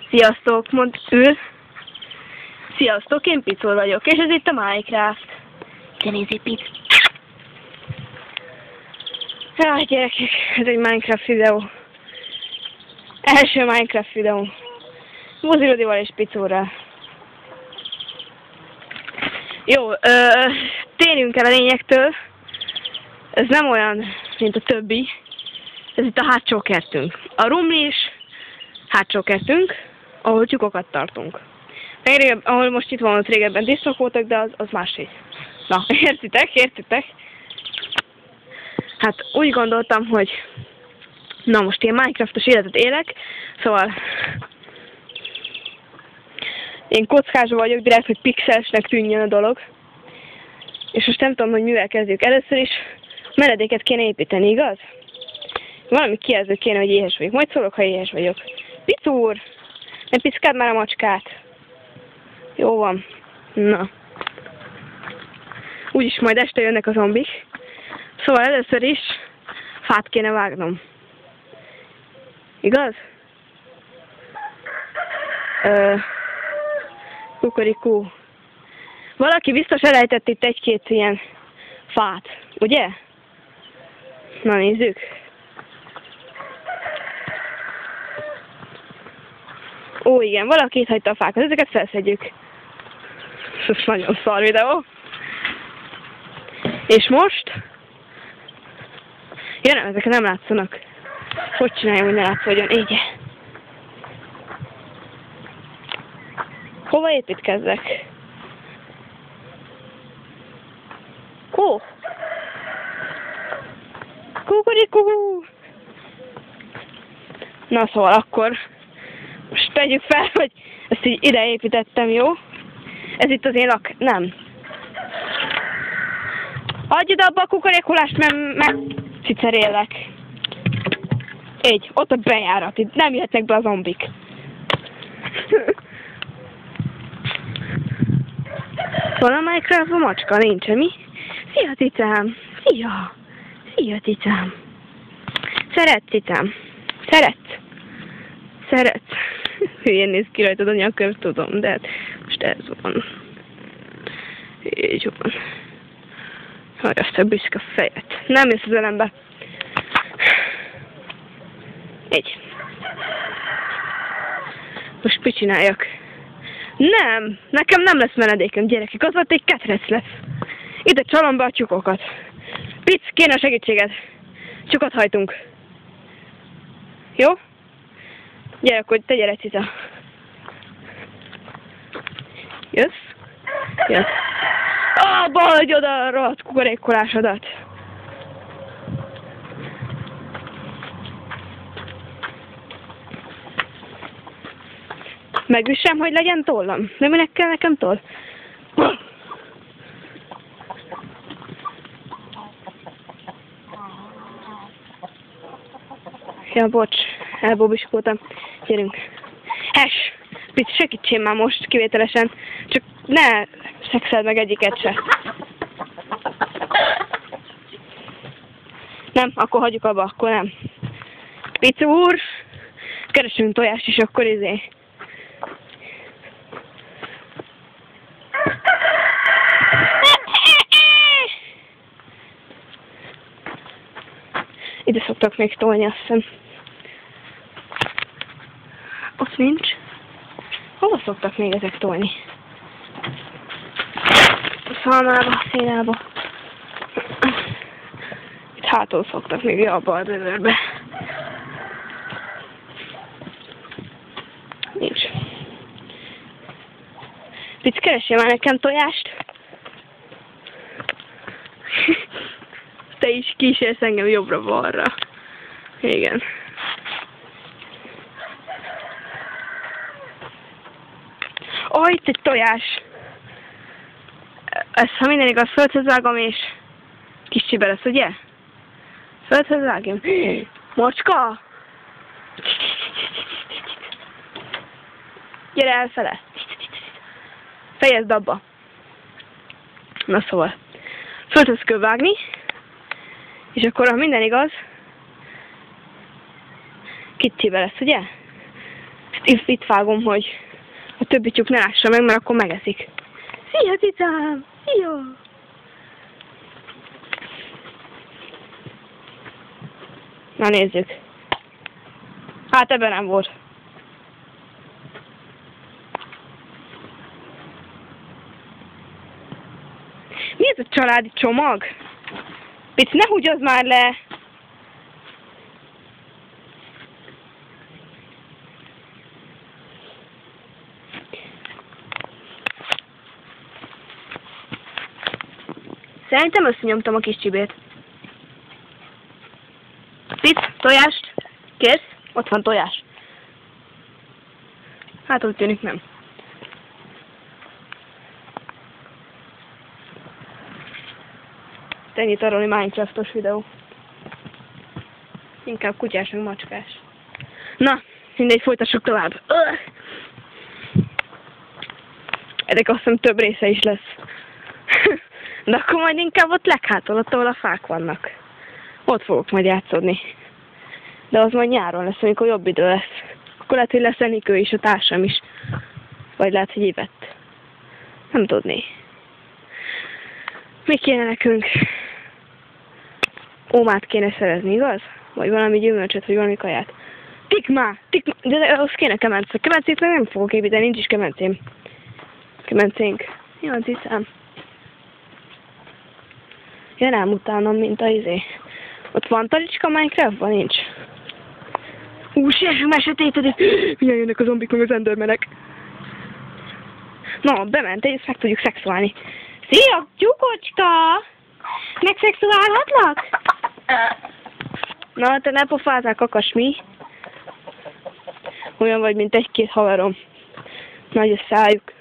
Sziasztok, ül. Sziasztok, én Picor vagyok, és ez itt a Minecraft. Te nézzél, Pic. Jaj, gyerekek, ez egy Minecraft videó. Első Minecraft videó. Mozilodival és Picorral. Jó, térjünk el a lényektől. Ez nem olyan, mint a többi. Ez itt a hátsó kertünk. A rumlis hátsó kertünk, ahol tyúkokat tartunk. Ahol most itt van, ott régebben disznók voltak, de az másik. Na, értitek? Hát úgy gondoltam, hogy na most ilyen Minecraftos életet élek, szóval én kockás vagyok, direkt, hogy pixelsnek tűnjön a dolog. És most nem tudom, hogy mivel kezdjük. Először is menedéket kéne építeni, igaz? Valami kijelző kéne, hogy éhes vagyok. Majd szólok, ha éhes vagyok. Picúr! Ne piszkáld már a macskát! Jó van. Na. Úgyis majd este jönnek a zombik. Szóval először is fát kéne vágnom. Igaz? Kukorikú. Valaki biztos elejtett itt egy-két ilyen fát, ugye? Na nézzük. Ó, igen, valaki itt hagyta a fákat, ezeket felszedjük. Ez nagyon szar videó. És most... Ja nem, ezek nem látszanak. Hogy csináljam, hogy ne látszódjon? Így. Hova építkezzek? Ó! Kukurikú! Na szóval akkor most tegyük fel, hogy ezt így ide építettem, jó? Ez itt az én nem. Adj ide abba a kukorékolást, mert cicerélek. Így, ott a bejárat, itt nem jöhetnek be a zombik. Van a Minecraft a macska? Nincs, mi? Szia, cicám! Szia! Szia, cicám! Szeret, cicám! Szeret! Hülyén néz ki rajtad a nyakör, tudom, de most ez van. Így van. Haj, azt a büszke fejet. Nem jössz az elembe. Így. Most mit csináljak? Nem! Nekem nem lesz menedékem, gyerekek. Az volt egy ketrec lesz. Ide csalom be a tyúkokat. Pic, kéne a segítséged. Tyúkot hajtunk. Jó? Gyere, akkor te gyere, cica. Jössz? Jössz. Abba hagyj oda a rohadt kukorékolásodat. Megvissem, hogy legyen tollam. De minek kell nekem toll? Ja, bocs, elbóbiskoltam. Gyerünk. Hes! Pici, segítsél már most kivételesen. Csak ne szexeld meg egyiket se. Nem, akkor hagyjuk abba, akkor nem. Pici úr! Keresünk tojást is, akkor izé. Ide szoktak még tolni, azt hiszem. Ott nincs. Hova szoktak még ezek tolni? A szalmába, a szénába. Itt hátul szoktak még abba a dödörbe. Nincs. Pic, keressél már nekem tojást? Te is kísérsz engem jobbra-balra. Igen. Ó, itt egy tojás. Ezt, ha minden igaz, földhöz vágom, és kis csibe lesz, ugye? Földhöz vágjam. Macska! Gyere elfele! Fejezd abba! Na szóval. Földhöz kell vágni. És akkor, ha minden igaz, kicsibe lesz, ugye? Itt vágom, hogy a többi tyúk ne lássa meg, mert akkor megeszik. Szia, cicám! Szia! Na nézzük. Hát ebben nem volt. Mi ez a családi csomag? Pici, ne húgyozz már le! Szerintem összenyomtam a kis csibét. Pic, tojást? Kérsz? Ott van tojás. Hát úgy tűnik nem. Ennyit arról, hogy Minecraftos videó. Inkább kutyás, meg macskás. Na, mindegy, folytassuk tovább. Ennek azt hiszem több része is lesz. De akkor majd inkább ott leghátul, ott, ahol a fák vannak. Ott fogok majd játszódni. De az majd nyáron lesz, amikor jobb idő lesz. Akkor lehet, hogy lesz Enikő is, a társam is. Vagy lehet, hogy Ivett. Nem tudni. Mi kéne nekünk? Ómát kéne szerezni, igaz? Vagy valami gyümölcsöt, vagy valami kaját. Tikmá! De ahhoz kéne kemence. Kemencét meg nem fogok építeni, nincs is kemencém. Kemencénk. Jó, az hiszem. Jön ám utánom, mint a izé. Ott van talicska Minecraftban? Nincs. Siessünk már sötétedik! Milyen jönnek a zombik meg az endermenek. Na, bement, és meg tudjuk szexuálni. Szia, tyúkocska! Megszexuálhatlak? Na, te ne pofázzál, kakas, mi? Olyan vagy, mint egy-két haverom. Nagy a szájuk.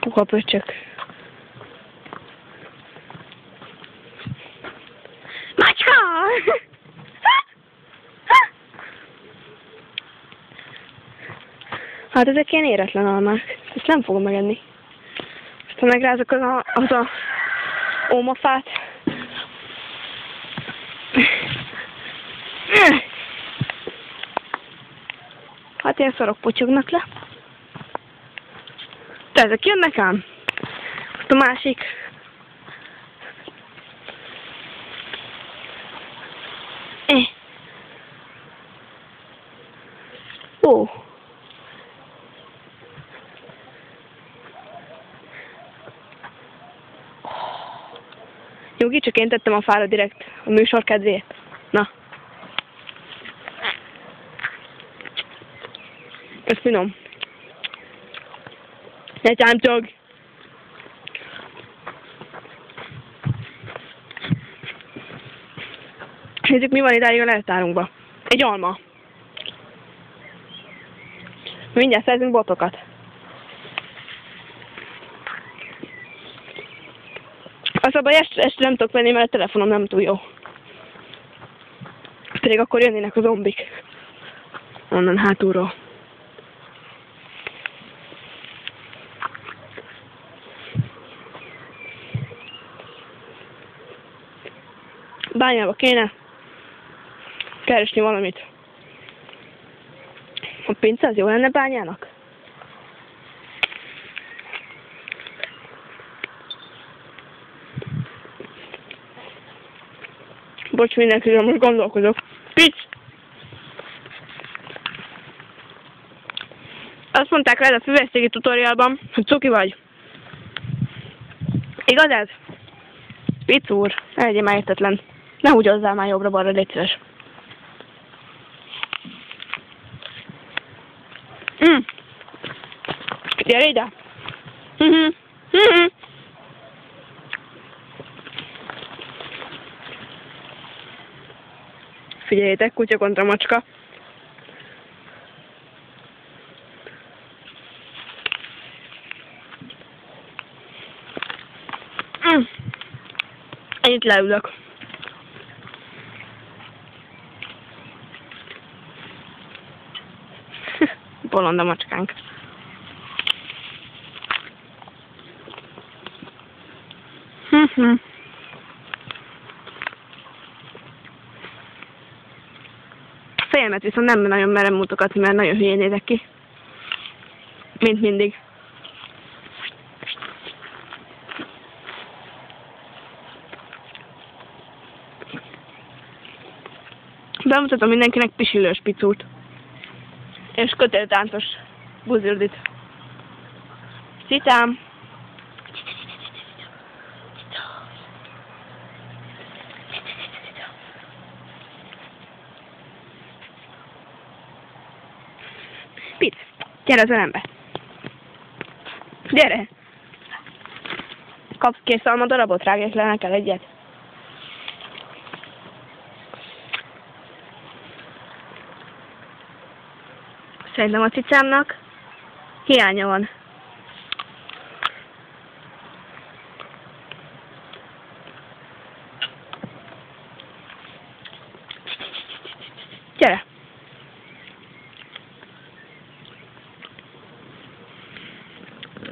Puha pöcsök. Macska! Hát ezek ilyen éretlen almák. Ezt nem fogom megenni. Aztán megrázok az a ómafát. Hát ilyen szarok potyognak le. De ezek jönnek ám. Azt a másik. Ó. Nyugi, csak én tettem a fára direkt a műsor kedvéért. Na. Ez finom. Ne csámcsog! Nézzük, mi van idáig a leltárunkban. Egy alma. Mindjárt szerzünk botokat. Az a baj, este nem tudok venni, mert a telefonom nem túl jó. Pedig akkor jönnének a zombik. Onnan hátulról. Bányába kéne keresni valamit. A pince az jó lenne bányának? Bocs mindenkire, most gondolkozok. Pics! Azt mondták rá a füvesztégi tutorialban, hogy cuki vagy. Igaz ez? Pic úr, ne legyél már értetlen. Ne húgyozzál már jobbra-balra, légy szíves. Gyere ide! Figyeljétek, kutya kontra macska. Én itt leülök. Bolond a macskánk. Fejemet viszont nem nagyon merem mutogatni, mert nagyon hülyén nézek ki. Mint mindig. Bemutatom mindenkinek pisilős picút. És kötéltáncos Buzirdit. Cicám! Pic, gyere az ölembe! Gyere! Kapsz 2 szalmadarabot, rágják le neked egyet. Szerintem a cicámnak hiánya van. Gyere!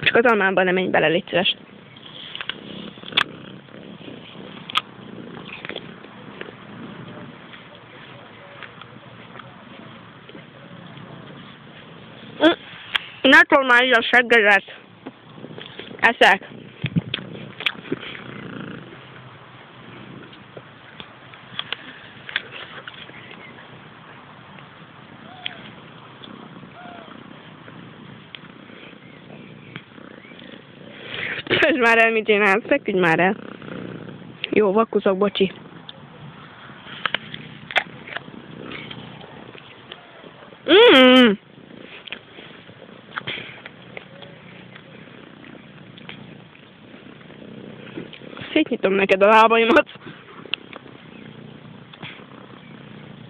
Csak az almámban nem menj bele, légy szíves. Ne tol már így a seggedet! Eszek! Feküdj már el, mit csinálsz? Feküdj már el! Jó, vakuzok, bocsi. Szétnyitom neked a lábaimat.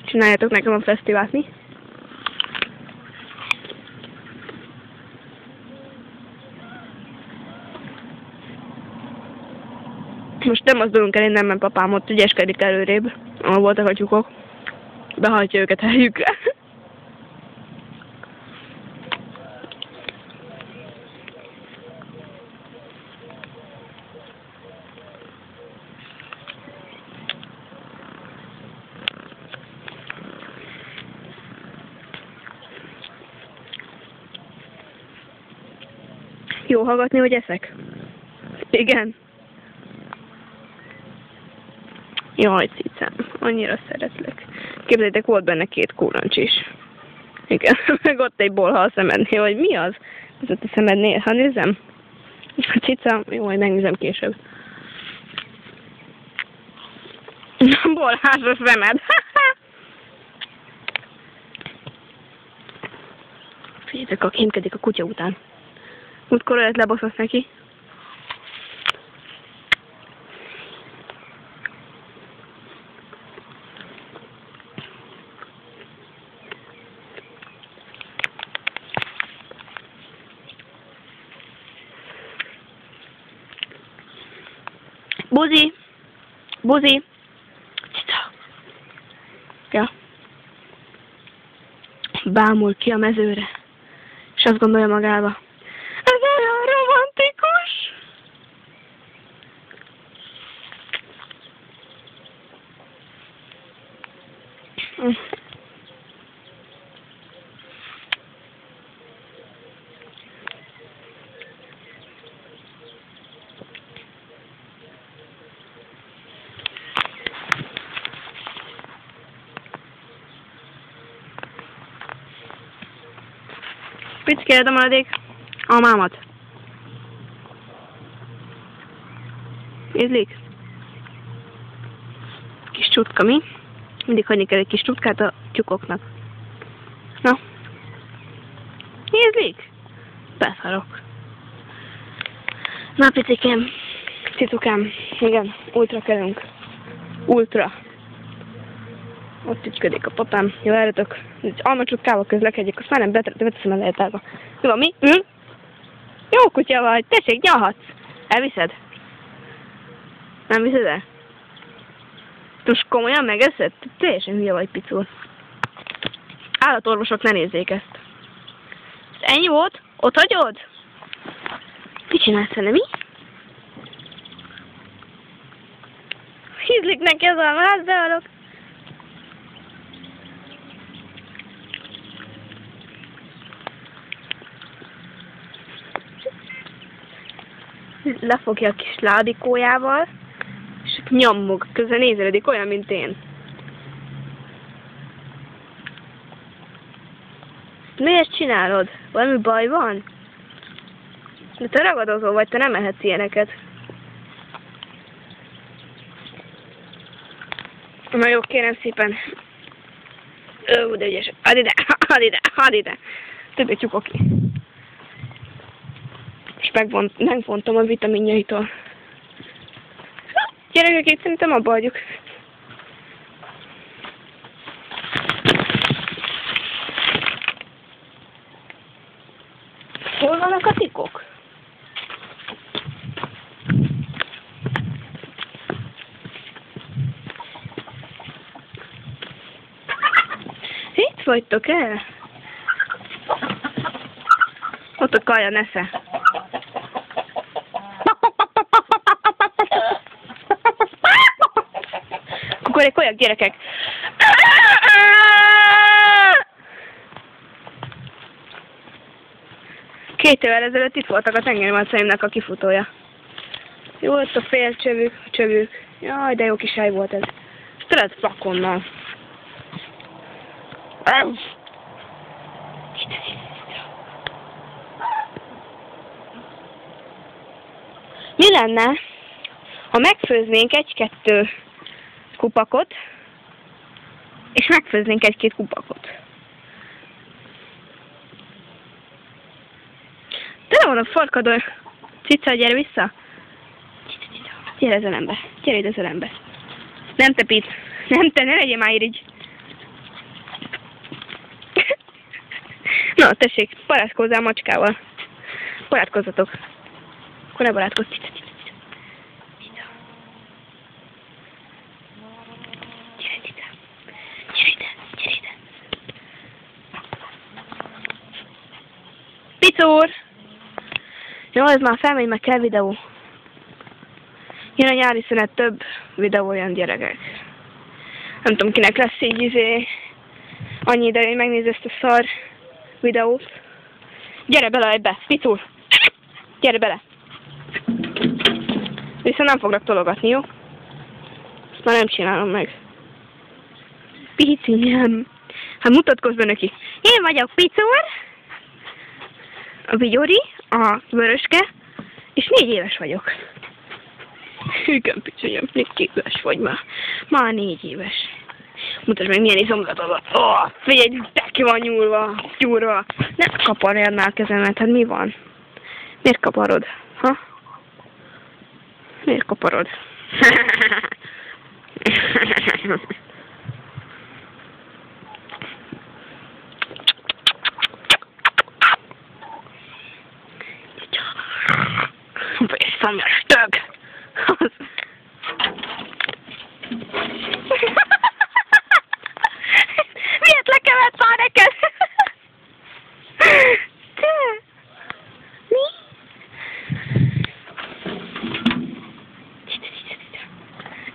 Csináljátok nekem a fesztivált, mi? Most nem mozdulunk el innen, mert papám ott ügyeskedik előrébb, ahol voltak a tyúkok. Behajtja őket helyükre. Jó hallgatni, hogy eszek? Igen. Jaj, cicám, annyira szeretlek. Képzeljétek, volt benne 2 kullancs is. Igen, meg ott egy bolha a szemednél, vagy mi az? Ez ott a szemednél, ha nézem? A cicám, jó, majd megnézem később. Bolhás a szemed. Figyeljetek, kémkedik a kutya után. Múltkor olyat lebaszott neki. Buzi! Buzi! Cica! Ja. Bámul ki a mezőre, és azt gondolja magába. Ez olyan romantikus! Pickéred a maradék almámat. Ízlik? Kis csutka, mi? Mindig hagyni kell egy kis csutkát a tyúkoknak. Na? Ízlik? Beszarok. Na, picikém, cicukám, igen, ultra kelünk. Ultra. Ott ügyködik a papám. Jó, várjatok. Egy almacsutkával közlekedjük, azt már nem beteszem el lehetálba. Jó, mi? Jó kutya vagy, tessék, nyalhatsz. Elviszed? Nem viszed el? Most komolyan megeszed? Teljesen hülye vagy, picul. Állatorvosok, ne nézzék ezt. Ez ennyi volt? Ott hagyod? Mit csinálsz vele, mi? Ízlik neki az almát, beadok. lefogja a kis ládikójával, és nyommog, közben nézelődik olyan, mint én. Miért csinálod? Valami baj van? De te ragadozó vagy, te nem ehetsz ilyeneket. Na jó, kérem szépen. De ügyes. Add ide, add ide, add ide. Többé tyúkok ki. És megvontam a vitaminjaitól. Gyerekek, itt szerintem abba hagyjuk. Hol vannak a tikok? Itt vagytok el? Ott a kaja nesze. Kukorék, olyan gyerekek. Két évvel ezelőtt itt voltak a tengermadacaimnak a kifutója. Jó, ott a fél csövük. Jaj, de jó kis hely volt ez. Tudod, flakonnal. Mi lenne, ha megfőznénk egy-kettő kupakot, és megfőznénk egy-két kupakot? Tele van a farkadon. Cica, gyere vissza. Gyere zelembe. Gyere ide zelembe. Nem te, Pic. Nem te, ne legyél már irigy. Na, tessék, barátkozzál macskával. Barátkozzatok. Akkor ne barátkozz. Cica. Gyere, Cica. Gyere ide, gyere ide. Pic úr! Jó, ez már felmegy, meg kell videó. Jön a nyári szünet, több videó jön, gyerekek. Nem tudom, kinek lesz így annyi ideje, hogy megnézze ezt a szar videót. Gyere bele ebbe, Pic úr! Gyere bele! Viszont nem foglak tologatni, jó? Ezt már nem csinálom meg. Picinem! Hát mutatkozz be neki. Én vagyok Pic úr, a Vigyori, a Vöröske, és 4 éves vagyok. Igen, Picinem, 4 éves vagy már. Már 4 éves. Mutasd meg, milyen izomzatod. Figyelj, de ki van gyúrva. Ne kaparjad már kezemet, hát mi van? Miért kaparod? Ha? Miért kaparod? Beszamjas tök! Miért lekevett már neked? Te! Mi?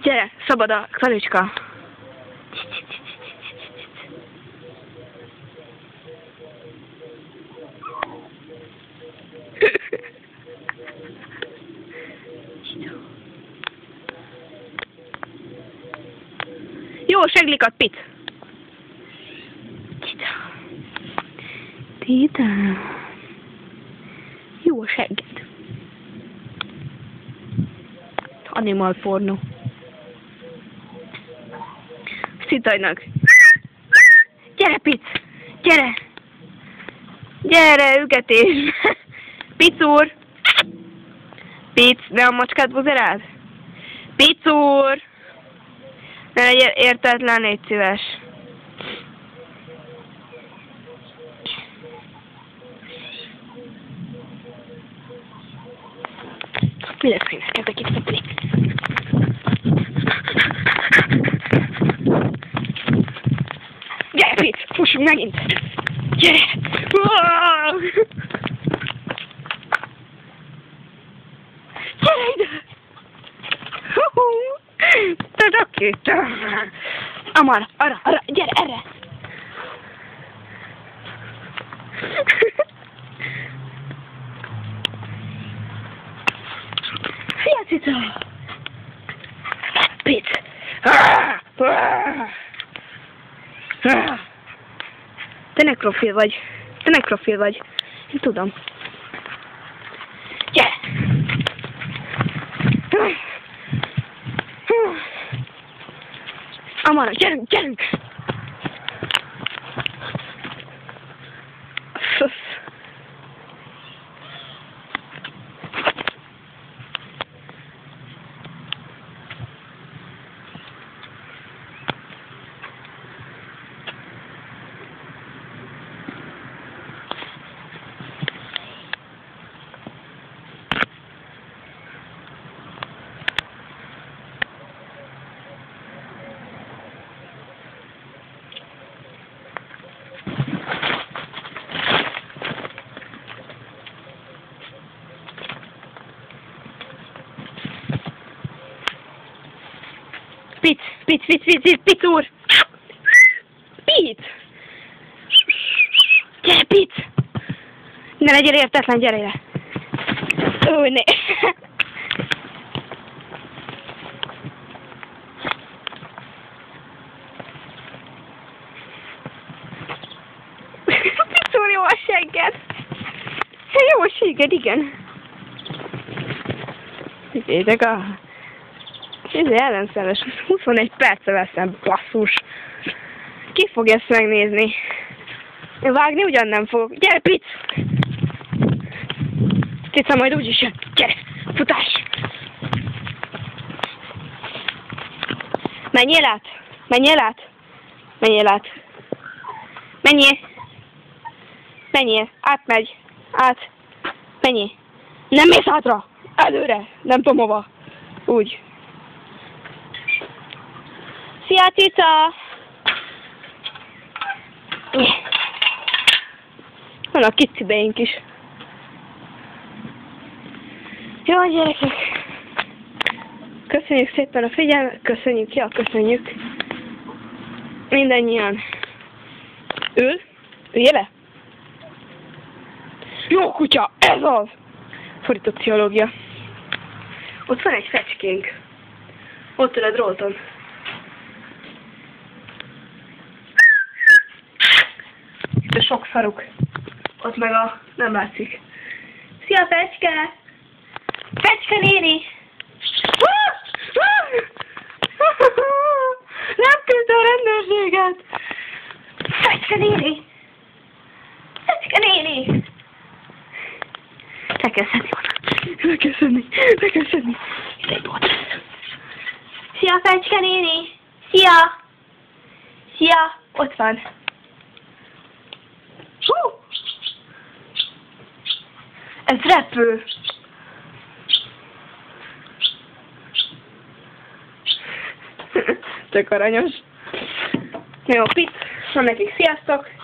Gyere, szabad a kalicska. Jó seglikat, Pic! Tita. Jó segget. Animal porno. Szitajnak. Gyere, Pic! Gyere! Gyere, ügetés! Pic úr! Pic, ne a macskát buzerád? Pic úr! Ne legyél értetlen, légy szíves. Mi lesz, hogy neked itt szopni? Gyere, Pic! Fussunk megint! Gyere! Gyere ide! Te rakéta! Amar, arra, gyere, erre! Pizza! Pizza! Te nekrofil vagy. Te nekrofil vagy. Én tudom. Gyere! Amara, gyerünk, gyerünk! Pic úr! Pic! Gyere, Pic! Ne legyél értetlen, gyere ide! Ó, ne! Pic úr, jó a segged! Jó a segged, igen! Figyeljetek a... Ez ellenszeres. 21 perce veszem, basszus. Ki fog ezt megnézni? Vágni ugyan nem fogok. Gyere, Pic! Cica majd úgyis jön. Gyere! Futás! Menjél át! Menjél át! Menjél át! Menjél! Menjél! Átmegy! Át! Menjél! Nem mész hátra! Előre! Nem tudom hova! Úgy. Szia, Cica! Vannak kicsibeink is. Jó, gyerekek! Köszönjük szépen a figyelmet, köszönjük, ja, köszönjük. Mindennyian. Üljél le! Jó kutya, ez az! Fordított pszichológia. Ott van egy fecskénk. Ott ül a dróton. Itt a sok szaruk. Ott meg a... nem látszik. Szia, Fecske! Fecske néni! Nem küldte a rendőrséget! Fecske néni! Fecske néni! Le kell szedni oda. Le kell szedni. Le kell szedni. Ide oda. Szia, Fecske néni! Szia! Szia! Ott van. Ez repül. Tök aranyos. Jó, Pic, van nekik, sziasztok!